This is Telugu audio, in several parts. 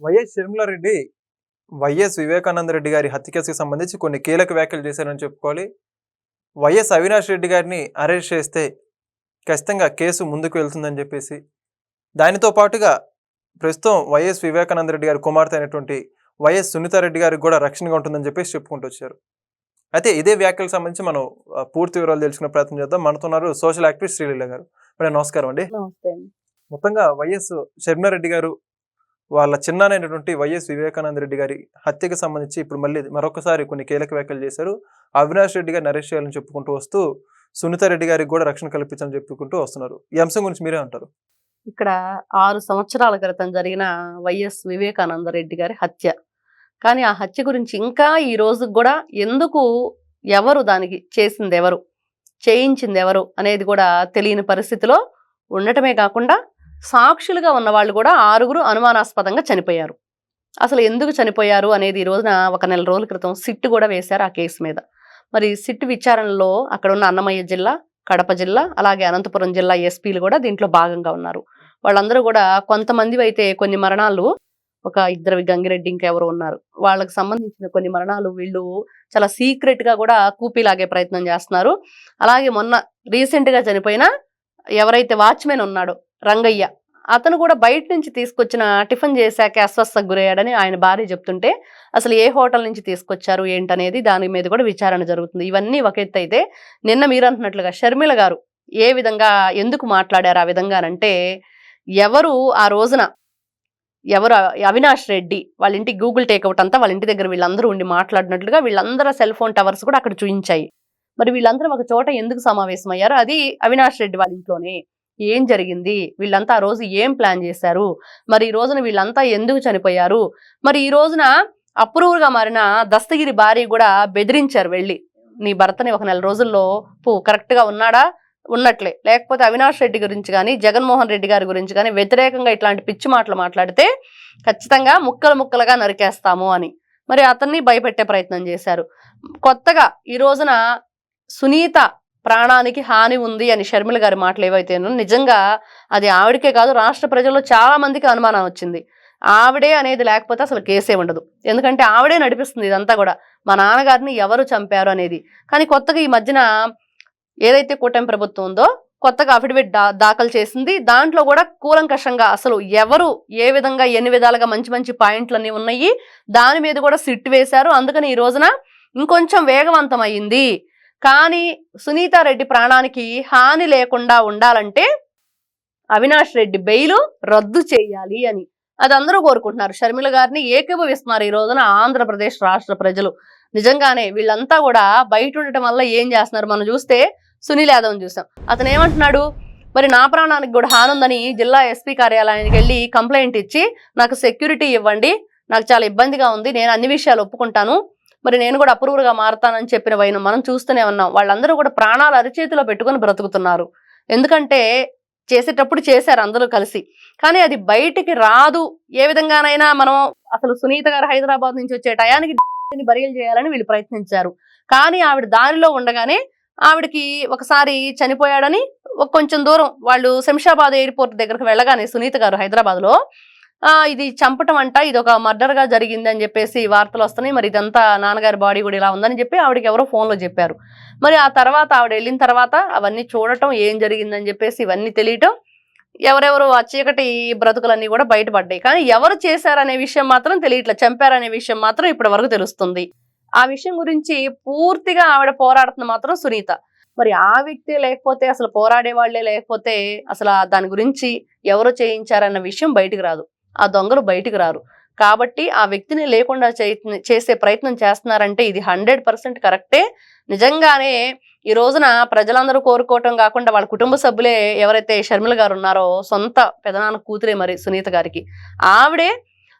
వైఎస్ షర్మిలారెడ్డి, వైఎస్ వివేకానంద రెడ్డి గారి హత్య కేసుకు సంబంధించి కొన్ని కీలక వ్యాఖ్యలు చేశారని చెప్పుకోవాలి. వైఎస్ అవినాష్ రెడ్డి గారిని అరెస్ట్ చేస్తే ఖచ్చితంగా కేసు ముందుకు వెళ్తుందని చెప్పేసి, దానితో పాటుగా ప్రస్తుతం వైఎస్ వివేకానంద రెడ్డి గారి కుమార్తె అయినటువంటి వైఎస్ సునీతారెడ్డి గారికి కూడా రక్షణగా ఉంటుందని చెప్పేసి చెప్పుకుంటూ వచ్చారు. అయితే ఇదే వ్యాఖ్యలకు సంబంధించి మనం పూర్తి వివరాలు తెలుసుకునే ప్రయత్నం చేద్దాం. మనతో ఉన్నారు సోషల్ యాక్టివిస్ట్ శ్రీలీల గారు. మేడం నమస్కారం అండి. నమస్తే అండి. మొత్తంగా వైఎస్ షర్మిలారెడ్డి గారు వాళ్ళ చిన్నానైనటువంటి వైఎస్ వివేకానంద రెడ్డి గారి హత్యకు సంబంధించి ఇప్పుడు మళ్ళీ మరొకసారి కొన్ని కీలక వ్యాఖ్యలు చేశారు. అవినాష్ రెడ్డి గారిని అరెస్ట్ చేయాలని చెప్పుకుంటూ వస్తూ సునీతారెడ్డి గారికి కూడా రక్షణ కల్పించాలని చెప్పుకుంటూ వస్తున్నారు. ఈ అంశం గురించి మీరే అంటారు? ఇక్కడ 6 సంవత్సరాల క్రితం జరిగిన వైఎస్ వివేకానంద రెడ్డి గారి హత్య. కానీ ఆ హత్య గురించి ఇంకా ఈ రోజుకి కూడా ఎందుకు, ఎవరు దానికి చేసింది ఎవరు, చేయించింది ఎవరు అనేది కూడా తెలియని పరిస్థితిలో ఉండటమే కాకుండా సాక్షులుగా ఉన్న వాళ్ళు కూడా 6గురు అనుమానాస్పదంగా చనిపోయారు. అసలు ఎందుకు చనిపోయారు అనేది ఈ రోజున ఒక నెల రోజుల క్రితం సిట్ కూడా వేశారు ఆ కేసు మీద. మరి సిట్ విచారణలో అక్కడ ఉన్న అన్నమయ్య జిల్లా, కడప జిల్లా, అలాగే అనంతపురం జిల్లా ఎస్పీలు కూడా దీంట్లో భాగంగా ఉన్నారు. వాళ్ళందరూ కూడా కొంతమంది అయితే కొన్ని మరణాలు, ఒక ఇద్దరు గంగిరెడ్డి ఇంకెవరు ఉన్నారు, వాళ్ళకి సంబంధించిన కొన్ని మరణాలు వీళ్ళు చాలా సీక్రెట్ గా కూడా కూపీలాగే ప్రయత్నం చేస్తున్నారు. అలాగే మొన్న రీసెంట్ గా చనిపోయిన ఎవరైతే వాచ్మెన్ ఉన్నాడో రంగయ్య, అతను కూడా బయట నుంచి తీసుకొచ్చిన టిఫిన్ చేశాక అస్వస్థకు గురయ్యాడని ఆయన భార్య చెప్తుంటే అసలు ఏ హోటల్ నుంచి తీసుకొచ్చారు ఏంటనేది దాని మీద కూడా విచారణ జరుగుతుంది. ఇవన్నీ ఒక ఎత్తు అయితే, నిన్న మీరు అంటున్నట్లుగా షర్మిల గారు ఏ విధంగా ఎందుకు మాట్లాడారు ఆ విధంగానంటే, ఎవరు ఆ రోజున ఎవరు అవినాష్ రెడ్డి వాళ్ళ ఇంటి గూగుల్ టేక్అవుట్ అంతా వాళ్ళ ఇంటి దగ్గర వీళ్ళందరూ ఉండి మాట్లాడినట్లుగా వీళ్ళందరూ సెల్ ఫోన్ టవర్స్ కూడా అక్కడ చూపించాయి. మరి వీళ్ళందరూ ఒక చోట ఎందుకు సమావేశమయ్యారు, అది అవినాష్ రెడ్డి వాళ్ళ ఇంట్లోనే. ఏం జరిగింది, వీళ్ళంతా ఆ రోజు ఏం ప్లాన్ చేశారు, మరి ఈ రోజున వీళ్ళంతా ఎందుకు చనిపోయారు, మరి ఈ రోజున అప్రూవర్ గా మారిన దస్తగిరి భార్య కూడా బెదిరించారు, వెళ్ళి నీ భర్తని ఒక నెల రోజుల్లో కరెక్ట్ గా ఉన్నాడా, ఉన్నట్లే, లేకపోతే అవినాష్ రెడ్డి గురించి కానీ జగన్మోహన్ రెడ్డి గారి గురించి కానీ వ్యతిరేకంగా ఇట్లాంటి పిచ్చి మాటలు మాట్లాడితే ఖచ్చితంగా ముక్కలు ముక్కలుగా నరికేస్తాము అని మరి అతన్ని భయపెట్టే ప్రయత్నం చేశారు. కొత్తగా ఈ రోజున సునీత ప్రాణానికి హాని ఉంది అని షర్మిల గారి మాటలు ఏవైతేనో నిజంగా అది ఆవిడకే కాదు, రాష్ట్ర ప్రజల్లో చాలా మందికి అనుమానం వచ్చింది. ఆవిడే అనేది లేకపోతే అసలు కేసే ఉండదు. ఎందుకంటే ఆవిడే నడిపిస్తుంది ఇదంతా కూడా, మా నాన్నగారిని ఎవరు చంపారు అనేది. కానీ కొత్తగా ఈ మధ్యన ఏదైతే కూటమి ప్రభుత్వం ఉందో కొత్తగా అఫిడవిట్ దాఖలు చేసింది. దాంట్లో కూడా కూలంకషంగా అసలు ఎవరు ఏ విధంగా ఎన్ని విధాలుగా మంచి మంచి పాయింట్లన్నీ ఉన్నాయి, దాని మీద కూడా సిట్ వేశారు. అందుకని ఈ రోజున ఇంకొంచెం వేగవంతం అయ్యింది. కానీ సునీతారెడ్డి ప్రాణానికి హాని లేకుండా ఉండాలంటే అవినాష్ రెడ్డి బెయిల్ రద్దు చేయాలి అని అది అందరూ కోరుకుంటున్నారు. షర్మిల గారిని ఏకీభవిస్తున్నారు ఈ రోజున ఆంధ్రప్రదేశ్ రాష్ట్ర ప్రజలు. నిజంగానే వీళ్ళంతా కూడా బయట ఉండటం వల్ల ఏం చేస్తున్నారు, మనం చూస్తే సునీల్ యాదవ్ చూసాం, అతను ఏమంటున్నాడు, మరి నా ప్రాణానికి కూడా హాని ఉందని జిల్లా ఎస్పీ కార్యాలయానికి వెళ్ళి కంప్లైంట్ ఇచ్చి నాకు సెక్యూరిటీ ఇవ్వండి, నాకు చాలా ఇబ్బందిగా ఉంది, నేను అన్ని విషయాలు ఒప్పుకుంటాను, మరి నేను కూడా అప్రూవర్గా మారతానని చెప్పిన వైన మనం చూస్తూనే ఉన్నాం. వాళ్ళందరూ కూడా ప్రాణాలు అరిచేతిలో పెట్టుకొని బ్రతుకుతున్నారు. ఎందుకంటే చేసేటప్పుడు చేశారు అందరూ కలిసి, కానీ అది బయటికి రాదు. ఏ విధంగానైనా మనం అసలు సునీత గారు హైదరాబాద్ నుంచి వచ్చే టయానికి బరియలు చేయాలని వీళ్ళు ప్రయత్నించారు. కానీ ఆవిడ దారిలో ఉండగానే ఆవిడకి ఒకసారి చనిపోయాడని కొంచెం దూరం వాళ్ళు శంషాబాద్ ఎయిర్పోర్ట్ దగ్గరకు వెళ్ళగానే సునీత గారు హైదరాబాద్ లో ఇది చంపటం అంట, ఇది ఒక మర్డర్ గా జరిగింది అని చెప్పేసి వార్తలు వస్తున్నాయి. మరి ఇదంతా నాన్నగారి బాడీ కూడా ఇలా ఉందని చెప్పి ఆవిడకి ఎవరో ఫోన్ లో చెప్పారు. మరి ఆ తర్వాత ఆవిడ వెళ్ళిన తర్వాత అవన్నీ చూడటం, ఏం జరిగిందని చెప్పేసి ఇవన్నీ తెలియటం, ఎవరెవరు ఆ చీకటి బ్రతుకులన్నీ కూడా బయటపడ్డాయి. కానీ ఎవరు చేశారనే విషయం మాత్రం తెలియట్లేదు, చంపారనే విషయం మాత్రం ఇప్పటి వరకు తెలుస్తుంది. ఆ విషయం గురించి పూర్తిగా ఆవిడ పోరాడుతున్న మాత్రం సునీత. మరి ఆ వ్యక్తి లేకపోతే, అసలు పోరాడే వాళ్లే లేకపోతే అసలు దాని గురించి ఎవరు చేయించారన్న విషయం బయటికి రాదు, ఆ దొంగలు బయటికి రారు. కాబట్టి ఆ వ్యక్తిని లేకుండా చేసే ప్రయత్నం చేస్తున్నారంటే ఇది 100% కరెక్టే. నిజంగానే ఈ రోజున ప్రజలందరూ కోరుకోవటం కాకుండా వాళ్ళ కుటుంబ సభ్యులే ఎవరైతే షర్మిల గారు ఉన్నారో, సొంత పెదనాన్న కూతురే మరి సునీత గారికి, ఆవిడే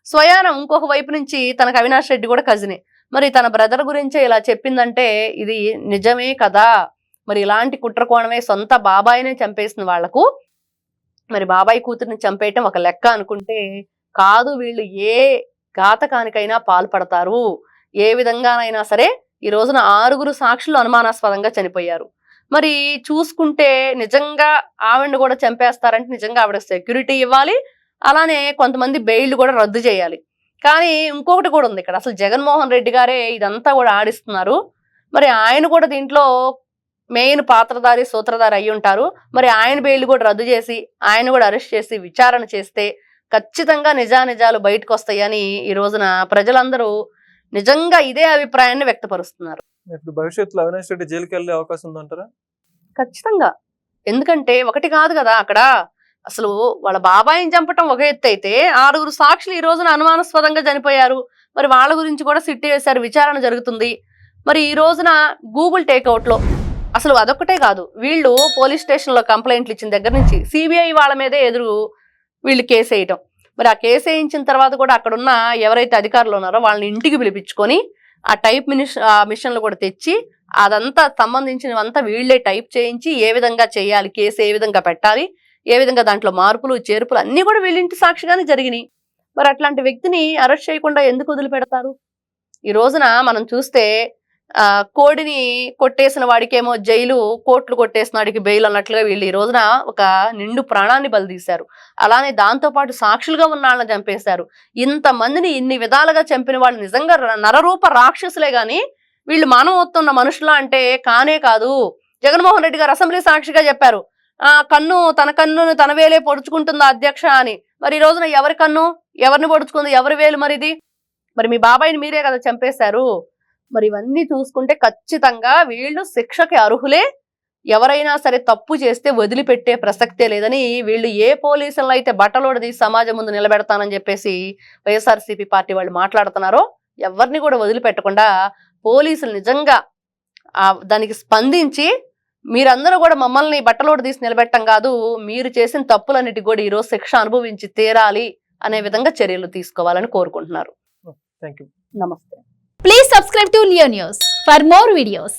స్వయాన ఇంకొక వైపు నుంచి తనకు అవినాష్ రెడ్డి కూడా కజినే, మరి తన బ్రదర్ గురించే ఇలా చెప్పిందంటే ఇది నిజమే కదా. మరి ఇలాంటి కుట్రకోణమే సొంత బాబాయినే చంపేసిన వాళ్లకు మరి బాబాయ్ కూతురిని చంపేయటం ఒక లెక్క అనుకుంటే కాదు, వీళ్ళు ఏ ఘాతకానికైనా పాల్పడతారు. ఏ విధంగానైనా సరే ఈ రోజున 6గురు సాక్షులు అనుమానాస్పదంగా చనిపోయారు. మరి చూసుకుంటే నిజంగా ఆవిడని కూడా చంపేస్తారంటే నిజంగా ఆవిడ సెక్యూరిటీ ఇవ్వాలి, అలానే కొంతమంది బెయిల్ కూడా రద్దు చేయాలి. కానీ ఇంకొకటి కూడా ఉంది ఇక్కడ, అసలు జగన్మోహన్ రెడ్డి గారే ఇదంతా కూడా ఆడిస్తున్నారు. మరి ఆయన కూడా దీంట్లో మెయిన్ పాత్రధారి సూత్రధారి అయి ఉంటారు. మరి ఆయన బెయిల్ కూడా రద్దు చేసి ఆయన కూడా అరెస్ట్ చేసి విచారణ చేస్తే ఖచ్చితంగా నిజానిజాలు బయటకు వస్తాయని ఈ రోజున ప్రజలందరూ నిజంగా ఇదే అభిప్రాయాన్ని వ్యక్తపరుస్తున్నారు. ఇప్పుడు భవిష్యత్తులో అవినాష్ రెడ్డి జైలుకి వెళ్ళే అవకాశం ఉందంటారా? ఖచ్చితంగా. ఎందుకంటే ఒకటి కాదు కదా అక్కడ, అసలు వాళ్ళ బాబాయిని చంపటం ఒక ఎత్తు అయితే 6 సాక్షులు ఈ రోజున అనుమానాస్పదంగా చనిపోయారు. మరి వాళ్ళ గురించి కూడా సిట్ వేశారు, విచారణ జరుగుతుంది. మరి ఈ రోజున గూగుల్ టేక్అవుట్ లో అసలు అదొక్కటే కాదు, వీళ్ళు పోలీస్ స్టేషన్ లో కంప్లైంట్లు ఇచ్చిన దగ్గర నుంచి సిబిఐ వాళ్ళ మీదే వీళ్ళు కేసు వేయటం. మరి ఆ కేసు వేయించిన తర్వాత కూడా అక్కడున్న ఎవరైతే అధికారులు ఉన్నారో వాళ్ళని ఇంటికి పిలిపించుకొని ఆ టైప్ మిషన్లు కూడా తెచ్చి అదంతా సంబంధించినవంతా వీళ్ళే టైప్ చేయించి ఏ విధంగా చేయాలి, కేసు ఏ విధంగా పెట్టాలి, ఏ విధంగా దాంట్లో మార్పులు చేర్పులు అన్ని కూడా వీళ్ళింటి సాక్షిగానే జరిగినాయి. మరి అట్లాంటి వ్యక్తిని అరెస్ట్ చేయకుండా ఎందుకు వదిలిపెడతారు? ఈ రోజున మనం చూస్తే కోడిని కొట్టేసిన వాడికేమో జైలు, కోట్లు కొట్టేసిన వాడికి బెయిల్ అన్నట్లుగా వీళ్ళు ఈ రోజున ఒక నిండు ప్రాణాన్ని బలితీశారు. అలానే దాంతో పాటు సాక్షులుగా ఉన్న వాళ్ళని చంపేశారు. ఇంతమందిని ఇన్ని విధాలుగా చంపిన వాళ్ళు నిజంగా నరరూప రాక్షసులే గాని వీళ్ళు మానవత్వం ఉన్న మనుషులా అంటే కానే కాదు. జగన్మోహన్ రెడ్డి గారు అసెంబ్లీ సాక్షిగా చెప్పారు, తన కన్నును తన వేలే పొడుచుకుంటుందా అధ్యక్ష అని. మరి ఈ రోజున ఎవరి కన్ను ఎవరిని పొడుచుకుంది, ఎవరి వేలు మరిది? మరి మీ బాబాయిని మీరే కదా చంపేశారు. మరి ఇవన్నీ చూసుకుంటే ఖచ్చితంగా వీళ్ళు శిక్షకి అర్హులే. ఎవరైనా సరే తప్పు చేస్తే వదిలిపెట్టే ప్రసక్తే లేదని వీళ్ళు ఏ పోలీసులను అయితే బట్టలోడది సమాజం ముందు నిలబెడతానని చెప్పేసి వైఎస్ఆర్సీపీ పార్టీ వాళ్ళు మాట్లాడుతున్నారో ఎవరిని కూడా వదిలిపెట్టకుండా పోలీసులు నిజంగా దానికి స్పందించి మీరందరూ కూడా మమ్మల్ని బట్టలోడు తీసి నిలబెట్టం కాదు, మీరు చేసిన తప్పులన్నిటికి కూడా ఈరోజు శిక్ష అనుభవించి తీరాలి అనే విధంగా చర్యలు తీసుకోవాలని కోరుకుంటున్నారు. Thank you. నమస్తే. Please subscribe to Leo News for more videos.